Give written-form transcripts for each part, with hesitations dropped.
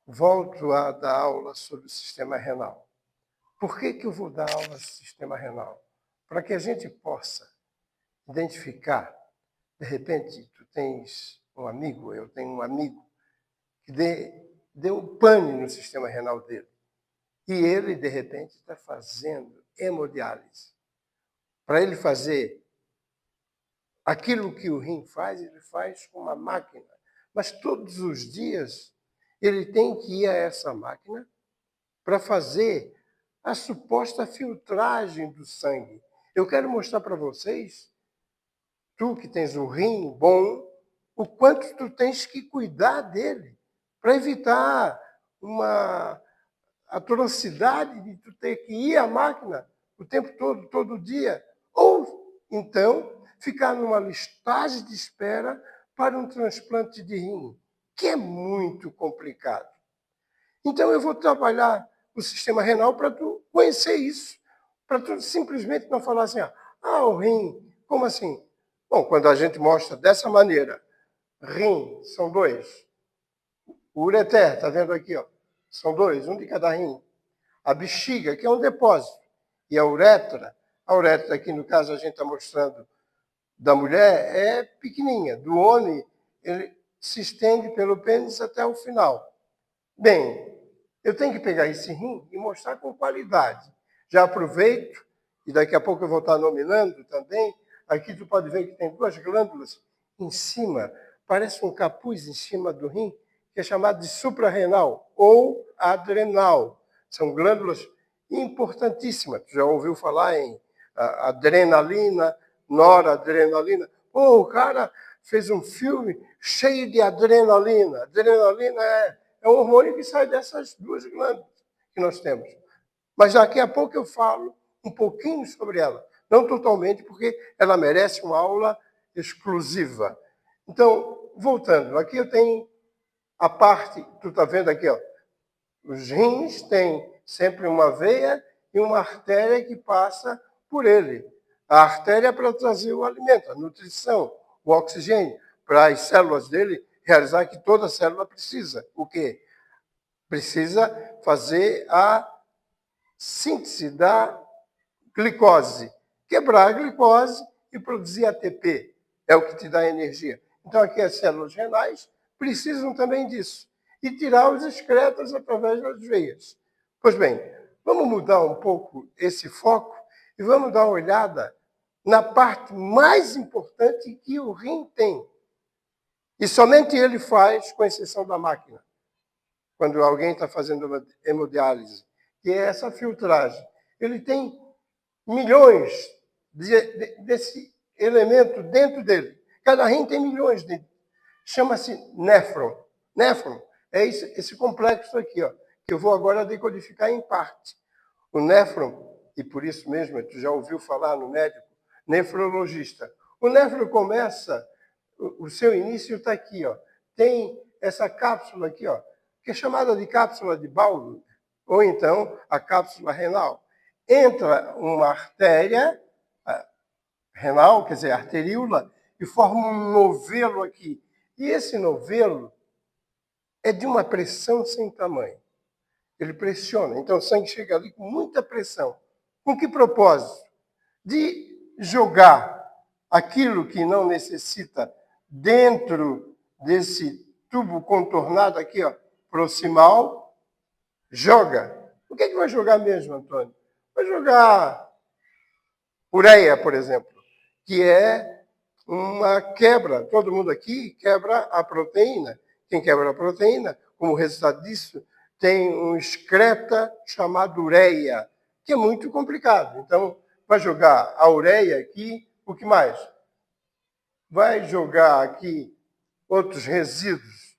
Volto a dar aula sobre o sistema renal. Por que eu vou dar aula sobre o sistema renal? Para que a gente possa identificar, de repente, tu tens um amigo, eu tenho um amigo, que deu um pane no sistema renal dele. E ele, de repente, está fazendo hemodiálise. Para ele fazer aquilo que o rim faz, ele faz com uma máquina. Mas todos os dias ele tem que ir a essa máquina para fazer a suposta filtragem do sangue. Eu quero mostrar para vocês, tu que tens um rim bom, o quanto tu tens que cuidar dele para evitar uma atrocidade de tu ter que ir à máquina o tempo todo, todo dia, ou então ficar numa listagem de espera para um transplante de rim, que é muito complicado. Então eu vou trabalhar o sistema renal para tu conhecer isso, para tu simplesmente não falar assim, o rim, como assim? Bom, quando a gente mostra dessa maneira, rim são dois, o ureter, está vendo aqui, ó, são dois, um de cada rim. A bexiga, que é um depósito, e a uretra aqui no caso a gente está mostrando da mulher, é pequenininha, do homem ele se estende pelo pênis até o final. Bem, eu tenho que pegar esse rim e mostrar com qualidade. Já aproveito, e daqui a pouco eu vou estar nominando também, aqui tu pode ver que tem duas glândulas em cima, parece um capuz em cima do rim, que é chamado de suprarrenal ou adrenal. São glândulas importantíssimas. Tu já ouviu falar em adrenalina, noradrenalina? O cara fez um filme cheio de adrenalina. Adrenalina é um hormônio que sai dessas duas glândulas que nós temos. Mas daqui a pouco eu falo um pouquinho sobre ela. Não totalmente, porque ela merece uma aula exclusiva. Então, voltando, aqui eu tenho a parte, tu está vendo aqui, ó, os rins têm sempre uma veia e uma artéria que passa por ele. A artéria é para trazer o alimento, a nutrição, o oxigênio, para as células dele realizar que toda célula precisa. O quê? Precisa fazer a síntese da glicose, quebrar a glicose e produzir ATP. É o que te dá energia. Então, aqui as células renais precisam também disso. E tirar os excretas através das veias. Pois bem, vamos mudar um pouco esse foco e vamos dar uma olhada na parte mais importante que o rim tem. E somente ele faz, com exceção da máquina, quando alguém está fazendo uma hemodiálise, que é essa filtragem. Ele tem milhões desse elemento dentro dele. Cada rim tem milhões de. Chama-se néfron. Néfron é esse complexo aqui, ó, que eu vou agora decodificar em parte. O néfron, e por isso mesmo, tu já ouviu falar no médico, nefrologista. O néfron começa, o seu início está aqui, ó. Tem essa cápsula aqui, ó, que é chamada de cápsula de Bowlus, ou então a cápsula renal. Entra uma artéria renal, quer dizer, arteríola, e forma um novelo aqui. E esse novelo é de uma pressão sem tamanho. Ele pressiona, então o sangue chega ali com muita pressão. Com que propósito? De jogar aquilo que não necessita dentro desse tubo contornado aqui, ó, proximal, joga. O que é que vai jogar mesmo, Antônio? Vai jogar ureia, por exemplo, que é uma quebra. Todo mundo aqui quebra a proteína. Quem quebra a proteína, como resultado disso, tem um excreta chamado ureia, que é muito complicado. Então, vai jogar a ureia aqui, o que mais? Vai jogar aqui outros resíduos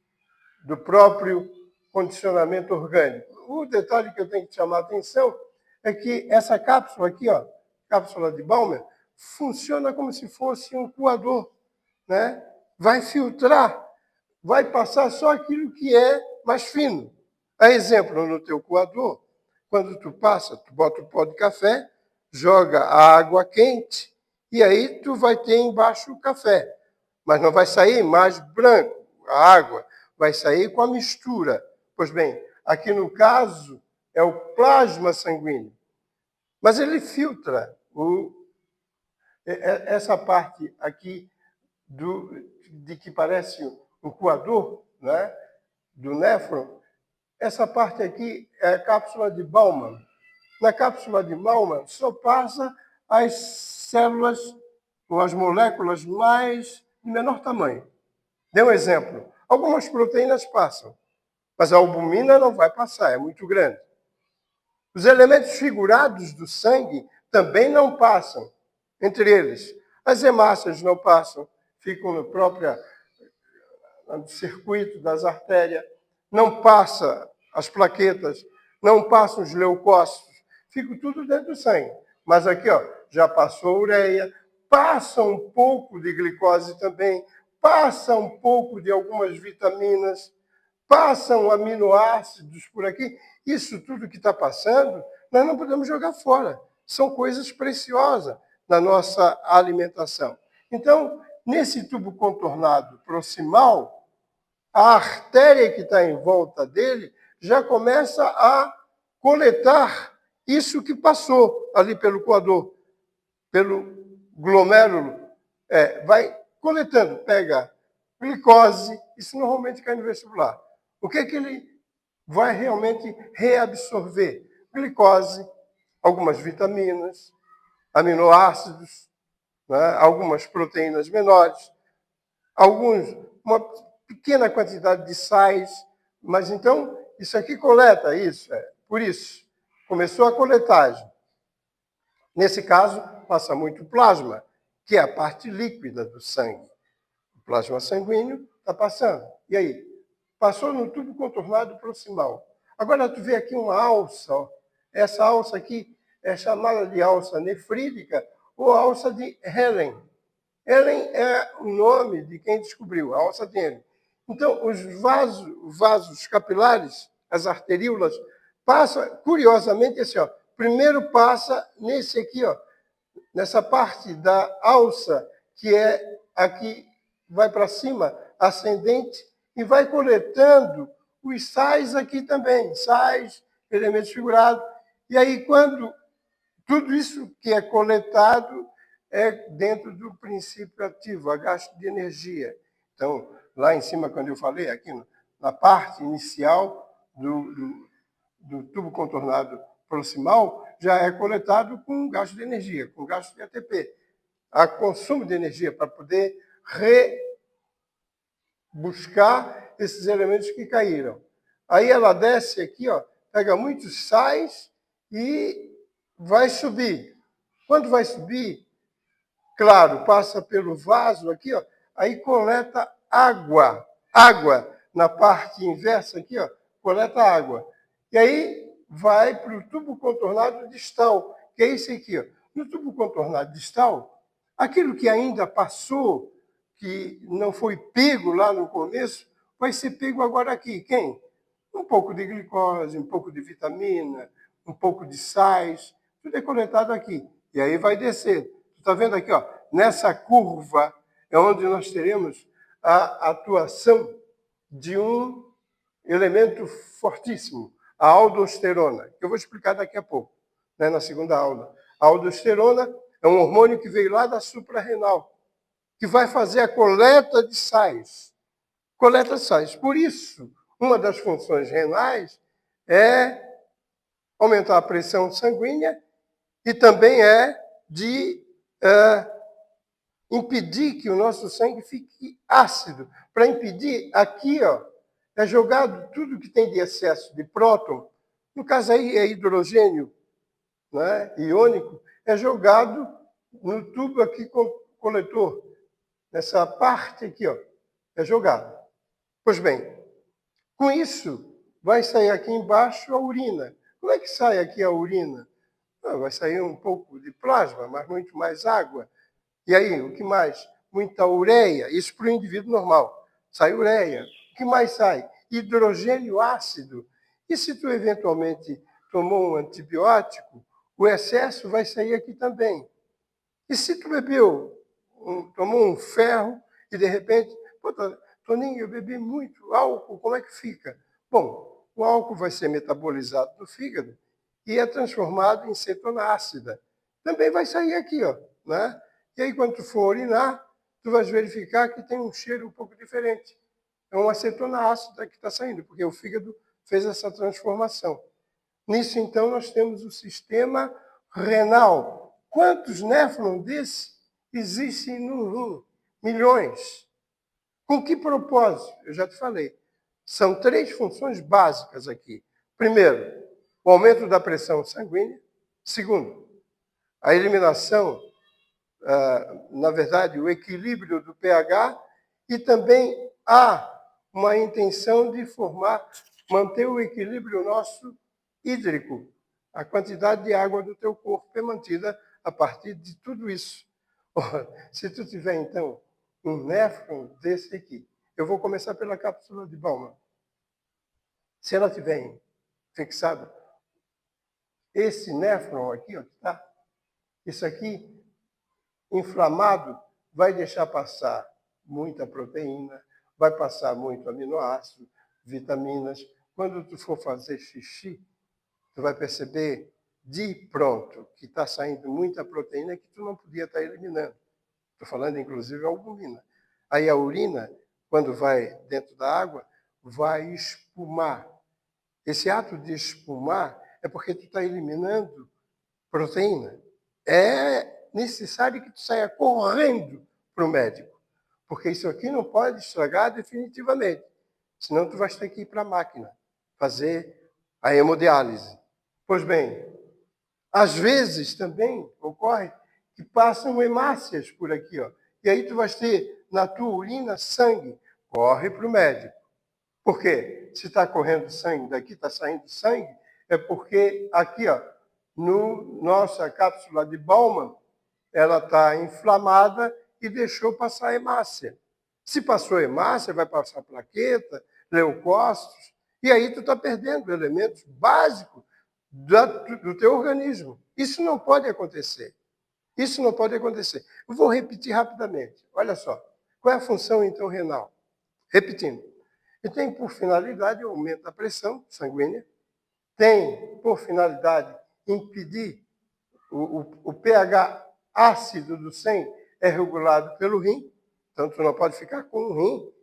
do próprio condicionamento orgânico. O detalhe que eu tenho que chamar a atenção é que essa cápsula aqui, ó, cápsula de Bowman, funciona como se fosse um coador, né? Vai filtrar, vai passar só aquilo que é mais fino. A exemplo, no teu coador, quando tu passa, tu bota o pó de café, joga a água quente e aí tu vai ter embaixo o café. Mas não vai sair mais branco a água, vai sair com a mistura. Pois bem, aqui no caso é o plasma sanguíneo. Mas ele filtra essa parte aqui de que parece um coador, né, do néfron. Essa parte aqui é a cápsula de Bowman. Na cápsula de Bowman só passa as células ou as moléculas de menor tamanho. Dê um exemplo. Algumas proteínas passam, mas a albumina não vai passar, é muito grande. Os elementos figurados do sangue também não passam. Entre eles, as hemácias não passam, ficam no próprio circuito das artérias, não passa as plaquetas, não passam os leucócitos, fica tudo dentro do sangue. Mas aqui, ó, já passou a ureia, passa um pouco de glicose também, passa um pouco de algumas vitaminas, passam aminoácidos por aqui. Isso tudo que está passando, nós não podemos jogar fora. São coisas preciosas na nossa alimentação. Então, nesse tubo contornado proximal, a artéria que está em volta dele já começa a coletar isso que passou ali pelo coador, pelo glomérulo. Vai coletando, pega glicose, isso normalmente cai no vestibular. O que é que ele vai realmente reabsorver? Glicose, algumas vitaminas, aminoácidos, né, algumas proteínas menores, uma pequena quantidade de sais, mas então isso aqui coleta isso, por isso começou a coletagem. Nesse caso, passa muito plasma, que é a parte líquida do sangue. O plasma sanguíneo está passando. E aí? Passou no tubo contornado proximal. Agora tu vê aqui uma alça, ó. Essa alça aqui é chamada de alça nefrídica ou alça de Helen. Helen é o nome de quem descobriu, a alça de Helen. Então, os vasos capilares, as arteríolas, passa, curiosamente, assim, ó, primeiro passa nesse aqui, ó, nessa parte da alça, que é aqui, vai para cima, ascendente, e vai coletando os sais aqui também, sais, elementos figurados. E aí, quando tudo isso que é coletado é dentro do princípio ativo, a gasto de energia. Então, lá em cima, quando eu falei, aqui na parte inicial do tubo contornado proximal, já é coletado com gasto de energia, com gasto de ATP. Há consumo de energia para poder rebuscar esses elementos que caíram. Aí ela desce aqui, ó, pega muitos sais e vai subir. Quando vai subir, claro, passa pelo vaso aqui, ó, aí coleta água. Água na parte inversa aqui, ó, coleta água. E aí vai para o tubo contornado distal, que é esse aqui, ó. No tubo contornado distal, aquilo que ainda passou, que não foi pego lá no começo, vai ser pego agora aqui. Quem? Um pouco de glicose, um pouco de vitamina, um pouco de sais, tudo é coletado aqui. E aí vai descer. Tu está vendo aqui, ó, nessa curva é onde nós teremos a atuação de um elemento fortíssimo, a aldosterona, que eu vou explicar daqui a pouco, né, na segunda aula. A aldosterona é um hormônio que veio lá da suprarrenal, que vai fazer a coleta de sais. Coleta de sais. Por isso, uma das funções renais é aumentar a pressão sanguínea e também é de impedir que o nosso sangue fique ácido. Para impedir, aqui, ó, é jogado tudo que tem de excesso de próton, no caso aí é hidrogênio, né, iônico, é jogado no tubo aqui coletor, nessa parte aqui, ó, é jogado. Pois bem, com isso, vai sair aqui embaixo a urina. Como é que sai aqui a urina? Vai sair um pouco de plasma, mas muito mais água. E aí, o que mais? Muita ureia, isso para o indivíduo normal. Sai ureia. O que mais sai? Hidrogênio ácido. E se tu eventualmente tomou um antibiótico, o excesso vai sair aqui também. E se tu tomou um ferro e de repente, pô, Toninho, eu bebi muito álcool, como é que fica? Bom, o álcool vai ser metabolizado no fígado e é transformado em cetona ácida. Também vai sair aqui, ó, né? E aí, quando tu for urinar, tu vais verificar que tem um cheiro um pouco diferente. É uma acetona ácida que está saindo, porque o fígado fez essa transformação. Nisso, então, nós temos o sistema renal. Quantos néfrons desses existem no rim? Milhões. Com que propósito? Eu já te falei. São 3 funções básicas aqui. Primeiro, o aumento da pressão sanguínea. Segundo, a eliminação, na verdade, o equilíbrio do pH. E também há uma intenção de manter o equilíbrio nosso hídrico. A quantidade de água do teu corpo é mantida a partir de tudo isso. Se tu tiver, então, um néfron desse aqui, eu vou começar pela cápsula de Bowman. Se ela tiver fixado esse néfron aqui, ó, tá? Isso aqui, inflamado, vai deixar passar muita proteína, vai passar muito aminoácido, vitaminas. Quando tu for fazer xixi, tu vai perceber de pronto que está saindo muita proteína que tu não podia estar eliminando. Estou falando, inclusive, a albumina. Aí a urina, quando vai dentro da água, vai espumar. Esse ato de espumar é porque tu está eliminando proteína. É necessário que tu saia correndo para o médico, porque isso aqui não pode estragar definitivamente. Senão tu vais ter que ir para a máquina, fazer a hemodiálise. Pois bem, às vezes também ocorre que passam hemácias por aqui, ó. E aí tu vais ter na tua urina sangue. Corre para o médico. Por quê? Se está correndo sangue, daqui está saindo sangue, é porque aqui, ó, no nossa cápsula de Bowman, ela está inflamada e deixou passar hemácia. Se passou hemácia, vai passar plaqueta, leucócitos, e aí tu está perdendo elementos básicos do teu organismo. Isso não pode acontecer. Isso não pode acontecer. Eu vou repetir rapidamente. Olha só. Qual é a função, então, renal? Repetindo. Ele tem por finalidade o aumento da pressão sanguínea, tem por finalidade impedir o pH ácido do sangue é regulado pelo rim, então tu não pode ficar com o rim,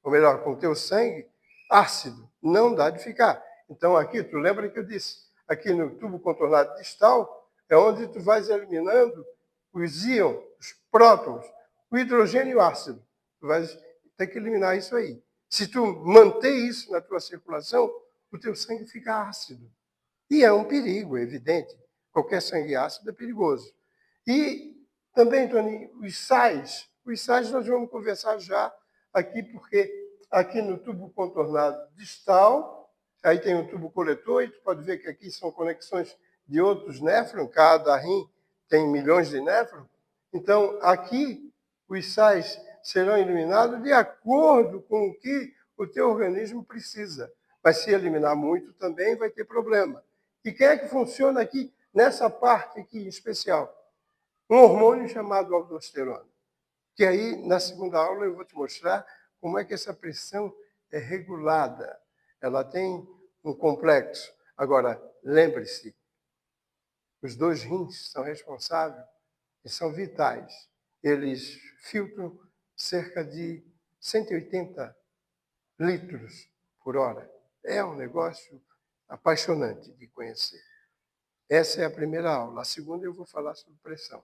ou melhor, com o teu sangue ácido, não dá de ficar. Então aqui, tu lembra que eu disse, aqui no tubo contornado distal, é onde tu vais eliminando os íons, os prótons, o hidrogênio ácido. Tu vais ter que eliminar isso aí. Se tu manter isso na tua circulação, o teu sangue fica ácido. E é um perigo, é evidente. Qualquer sangue ácido é perigoso. E também, Tony, os sais nós vamos conversar já aqui, porque aqui no tubo contornado distal, aí tem um tubo coletor, e tu pode ver que aqui são conexões de outros néfrons, cada rim tem milhões de néfrons. Então, aqui, os sais serão eliminados de acordo com o que o teu organismo precisa. Mas se eliminar muito também vai ter problema. E quem é que funciona aqui, nessa parte aqui em especial? Um hormônio chamado aldosterona. Que aí, na segunda aula, eu vou te mostrar como é que essa pressão é regulada. Ela tem um complexo. Agora, lembre-se, os 2 rins são responsáveis e são vitais. Eles filtram cerca de 180 litros por hora. É um negócio apaixonante de conhecer. Essa é a primeira aula. A segunda eu vou falar sobre pressão.